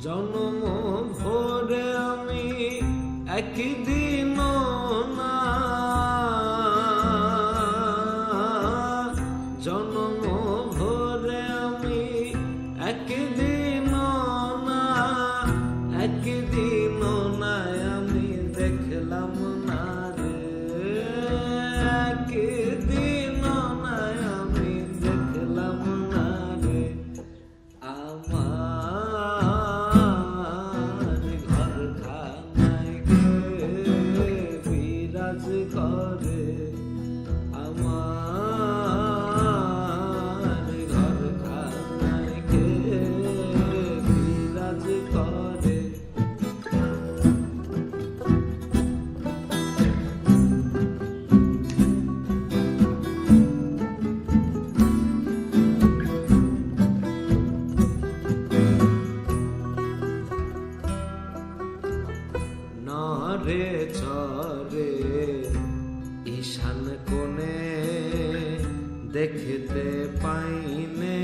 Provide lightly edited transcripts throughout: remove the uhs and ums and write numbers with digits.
জন্ম ভরে আমি একদিন না, জন্ম ভরে আমি একদিন না, একদিন না আমি দেখলাম না রে, একদিন না আমি দেখলাম না রে। আমার ঘরখানায় কে বিরাজ করে, আমার ঘরখানায় কে বিরাজ করে। নরে চরে ঈশান কোণে দেখতে পাইনে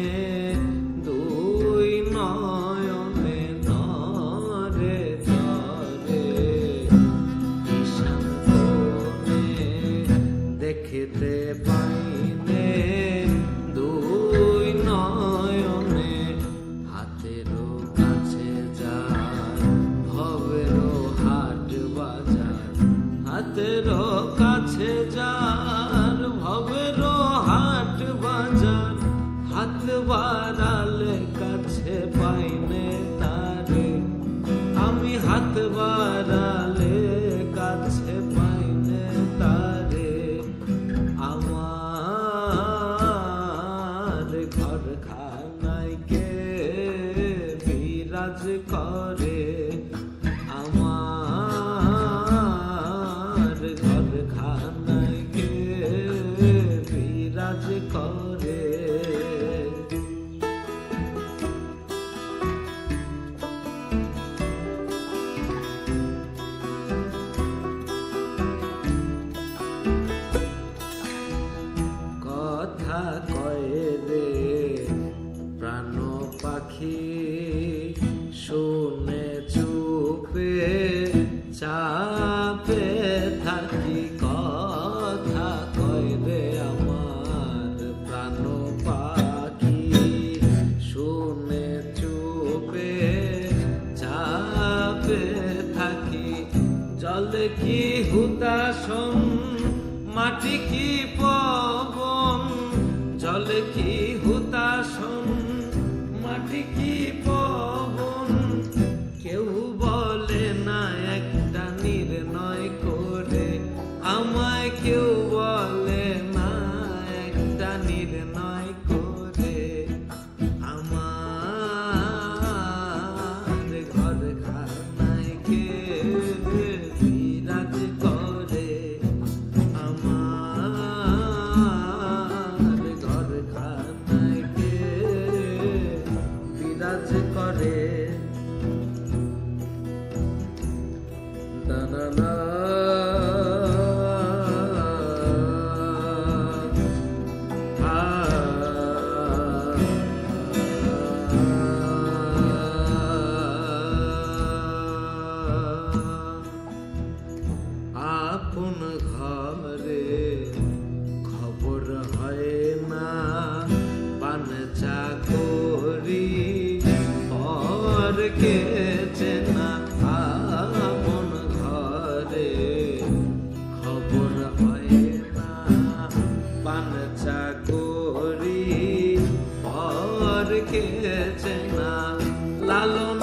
দুই নয়নে, নরে চরে ঈশান কোণে দেখতে পাইনে দুই নয়নে, হাতেরও কাছে যার ভবেরও হাট বাজার, হাতেরও কাছে যার ভবেরও হাট বাজার, হাত বাড়ালে কাছে পাইনে তারে, আমি হাত বাড়ালে কাছে পাইনে তারে। আমার ঘরখানায় কে বিরাজ করে, আমার ঘরখানায় কে বিরাজ করে। কথা কয় রে প্রাণ পাখি, শুনে চুপে চাপে থাকি, কথা কয় রে আমার প্রাণ পাখি, শুনে চুপে চাপে থাকি। জল কি হুদাসন, মাটি কি পবন, জল কি হুদাসন, মাটি কি পবন, কেউ বলে না একটা নির্ণয় করে, আমায় কেউ বলে না একটা নির্ণয় করে। আমার ঘরখানায় কে বিরাজ করে, আমার ঘরখানায় কে বিরাজ করে। দানা আপন ঘরে খবর হয় না, পান চাকরি পর কে চেনা, আপন ঘরে খবর হয় না, পান চাকরি পর কে চেনা, লালন